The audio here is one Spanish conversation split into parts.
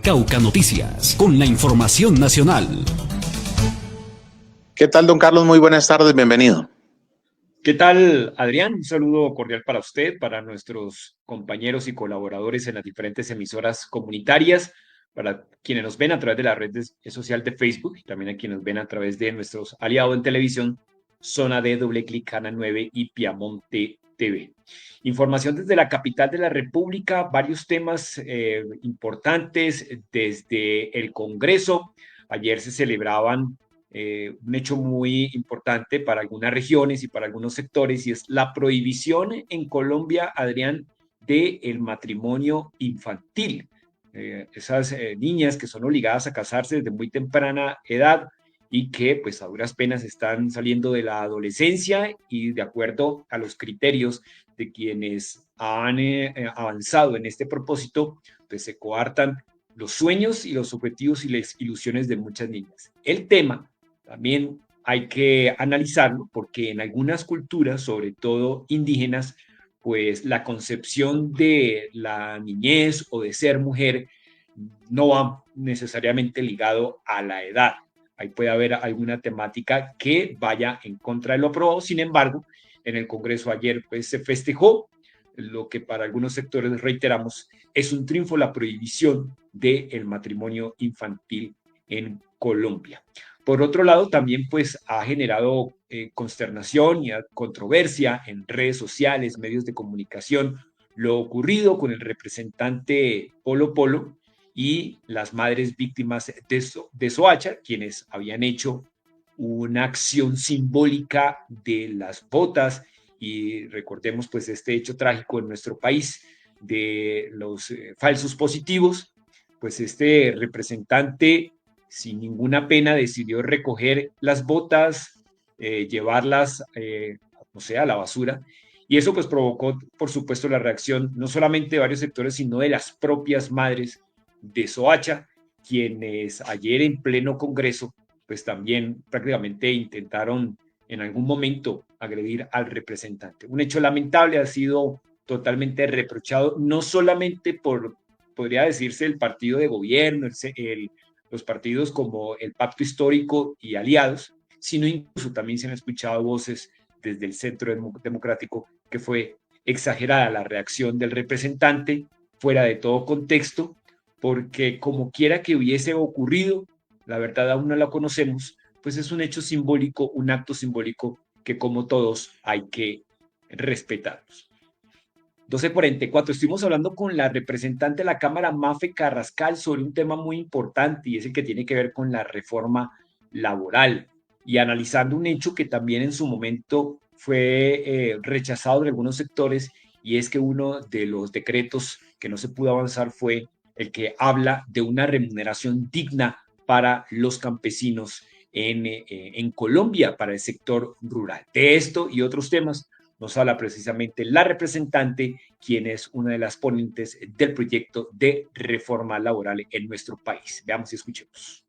Cauca Noticias, con la información nacional. ¿Qué tal, don Carlos? Muy buenas tardes, bienvenido. ¿Qué tal, Adrián? Un saludo cordial para usted, para nuestros compañeros y colaboradores en las diferentes emisoras comunitarias, para quienes nos ven a través de la red social de Facebook y también a quienes nos ven a través de nuestros aliados en televisión, Zona D, Doble Clic, Canal 9 y Piamonte TV. Información desde la capital de la República, varios temas importantes desde el Congreso. Ayer se celebraban un hecho muy importante para algunas regiones y para algunos sectores, y es la prohibición en Colombia, Adrián, del matrimonio infantil. Esas niñas que son obligadas a casarse desde muy temprana edad y que pues a duras penas están saliendo de la adolescencia y de acuerdo a los criterios de quienes han avanzado en este propósito, pues se coartan los sueños y los objetivos y las ilusiones de muchas niñas. El tema también hay que analizarlo porque en algunas culturas, sobre todo indígenas, pues la concepción de la niñez o de ser mujer no va necesariamente ligado a la edad. Ahí puede haber alguna temática que vaya en contra de lo aprobado. Sin embargo, en el Congreso ayer pues, se festejó lo que para algunos sectores, reiteramos, es un triunfo, la prohibición del matrimonio infantil en Colombia. Por otro lado, también pues ha generado consternación y controversia en redes sociales, medios de comunicación, lo ocurrido con el representante Polo Polo y las madres víctimas de Soacha, quienes habían hecho una acción simbólica de las botas, y recordemos pues este hecho trágico en nuestro país de los falsos positivos, pues este representante sin ninguna pena decidió recoger las botas, llevarlas, no sé, a la basura, y eso pues provocó, por supuesto, la reacción no solamente de varios sectores, sino de las propias madres de Soacha, quienes ayer en pleno Congreso, pues también prácticamente intentaron en algún momento agredir al representante. Un hecho lamentable, ha sido totalmente reprochado, no solamente por, podría decirse, el partido de gobierno, los partidos como el Pacto Histórico y aliados, sino incluso también se han escuchado voces desde el Centro Democrático que fue exagerada la reacción del representante, fuera de todo contexto, porque como quiera que hubiese ocurrido, la verdad aún no la conocemos, pues es un hecho simbólico, un acto simbólico que como todos hay que respetarlos. 12:44, estuvimos hablando con la representante de la Cámara, Mafe Carrascal, sobre un tema muy importante y es el que tiene que ver con la reforma laboral y analizando un hecho que también en su momento fue rechazado en algunos sectores, y es que uno de los decretos que no se pudo avanzar fue el que habla de una remuneración digna para los campesinos en Colombia, para el sector rural. De esto y otros temas nos habla precisamente la representante, quien es una de las ponentes del proyecto de reforma laboral en nuestro país. Veamos y escuchemos.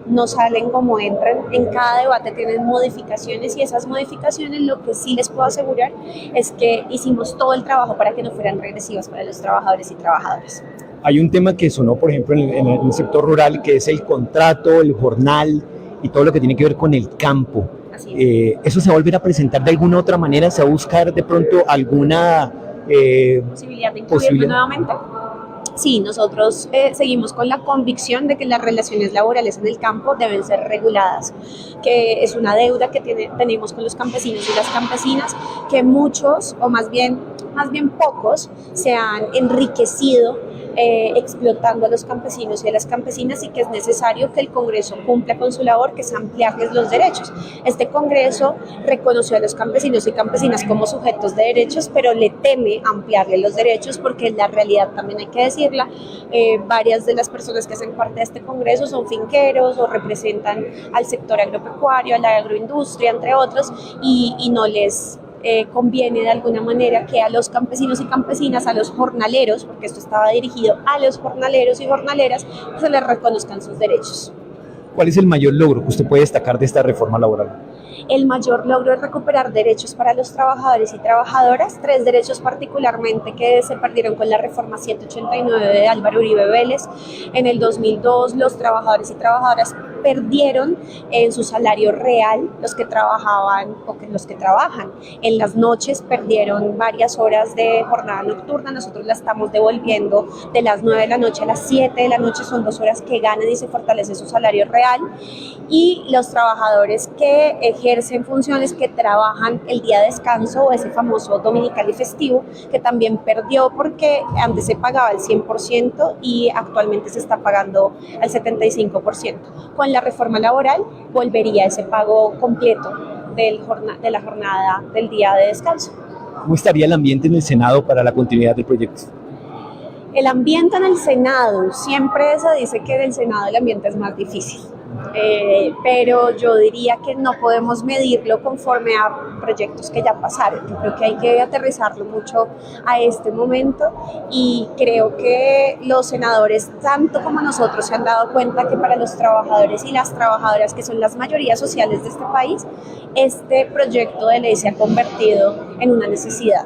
No salen como entran, en cada debate tienen modificaciones y esas modificaciones lo que sí les puedo asegurar es que hicimos todo el trabajo para que no fueran regresivas para los trabajadores y trabajadoras. Hay un tema que sonó, por ejemplo, en el sector rural, que es el contrato, el jornal y todo lo que tiene que ver con el campo. ¿Eso se va a volver a presentar de alguna otra manera? ¿Se va a buscar de pronto alguna posibilidad de incluirlo nuevamente? Sí, nosotros seguimos con la convicción de que las relaciones laborales en el campo deben ser reguladas, que es una deuda que tenemos con los campesinos y las campesinas, que muchos, o más bien pocos, se han enriquecido explotando a los campesinos y a las campesinas, y que es necesario que el Congreso cumpla con su labor, que es ampliarles los derechos. Este Congreso reconoció a los campesinos y campesinas como sujetos de derechos, pero le teme ampliarles los derechos porque es la realidad, también hay que decirla. Varias de las personas que hacen parte de este Congreso son finqueros o representan al sector agropecuario, a la agroindustria, entre otros, y no les conviene de alguna manera que a los campesinos y campesinas, a los jornaleros, porque esto estaba dirigido a los jornaleros y jornaleras, se les reconozcan sus derechos. ¿Cuál es el mayor logro que usted puede destacar de esta reforma laboral? El mayor logro es recuperar derechos para los trabajadores y trabajadoras, 3 derechos particularmente que se perdieron con la reforma 189 de Álvaro Uribe Vélez. En el 2002 los trabajadores y trabajadoras perdieron en su salario real, los que trabajaban o los que trabajan en las noches perdieron varias horas de jornada nocturna. Nosotros la estamos devolviendo de las 9 de la noche a las 7 de la noche, son 2 horas que ganan y se fortalece su salario real. Y los trabajadores que ejercen funciones, que trabajan el día de descanso o ese famoso dominical y festivo, que también perdió porque antes se pagaba el 100% y actualmente se está pagando al 75%. Con la reforma laboral volvería ese pago completo de la jornada del día de descanso. ¿Cómo estaría el ambiente en el Senado para la continuidad del proyecto? El ambiente en el Senado, siempre se dice que en el Senado el ambiente es más difícil, pero yo diría que no podemos medirlo conforme a proyectos que ya pasaron. Yo creo que hay que aterrizarlo mucho a este momento y creo que los senadores, tanto como nosotros, se han dado cuenta que para los trabajadores y las trabajadoras, que son las mayorías sociales de este país, este proyecto de ley se ha convertido en una necesidad,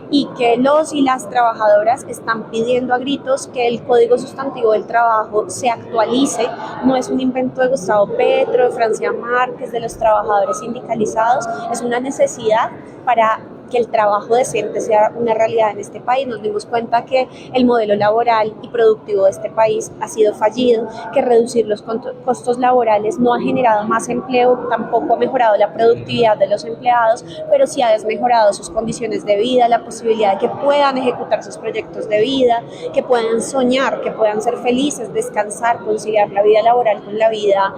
y que los y las trabajadoras están pidiendo a gritos que el Código Sustantivo del Trabajo se actualice. No es un invento de Gustavo Petro, de Francia Márquez, de los trabajadores sindicalizados, es una necesidad para que el trabajo decente sea una realidad en este país. Nos dimos cuenta que el modelo laboral y productivo de este país ha sido fallido, que reducir los costos laborales no ha generado más empleo, tampoco ha mejorado la productividad de los empleados, pero sí ha desmejorado sus condiciones de vida, la posibilidad de que puedan ejecutar sus proyectos de vida, que puedan soñar, que puedan ser felices, descansar, conciliar la vida laboral con la vida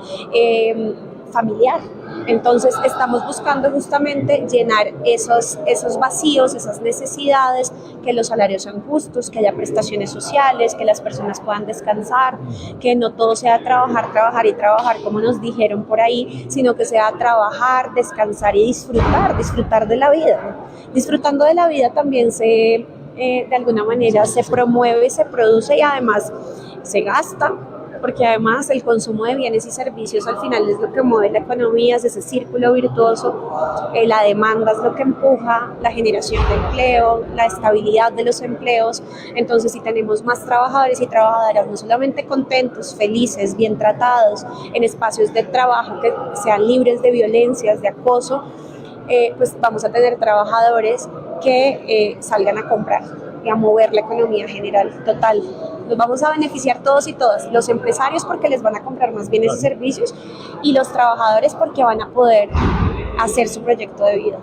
familiar. Entonces estamos buscando justamente llenar esos vacíos, esas necesidades, que los salarios sean justos, que haya prestaciones sociales, que las personas puedan descansar, que no todo sea trabajar, trabajar y trabajar como nos dijeron por ahí, sino que sea trabajar, descansar y disfrutar de la vida. Disfrutando de la vida también de alguna manera se promueve, se produce y además se gasta, porque además el consumo de bienes y servicios al final es lo que mueve la economía, es ese círculo virtuoso. La demanda es lo que empuja la generación de empleo, la estabilidad de los empleos. Entonces, si tenemos más trabajadores y trabajadoras no solamente contentos, felices, bien tratados en espacios de trabajo que sean libres de violencias, de acoso, pues vamos a tener trabajadores que salgan a comprar y a mover la economía general total. Nos vamos a beneficiar todos y todas, los empresarios porque les van a comprar más bienes y servicios, y los trabajadores porque van a poder hacer su proyecto de vida.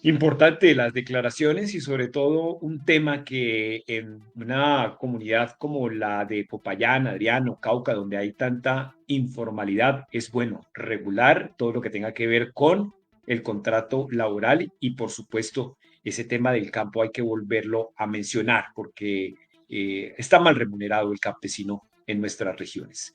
Importante las declaraciones y sobre todo un tema que en una comunidad como la de Popayán, Adriano, Cauca, donde hay tanta informalidad, es bueno regular todo lo que tenga que ver con el contrato laboral y por supuesto ese tema del campo hay que volverlo a mencionar porque está mal remunerado el campesino en nuestras regiones.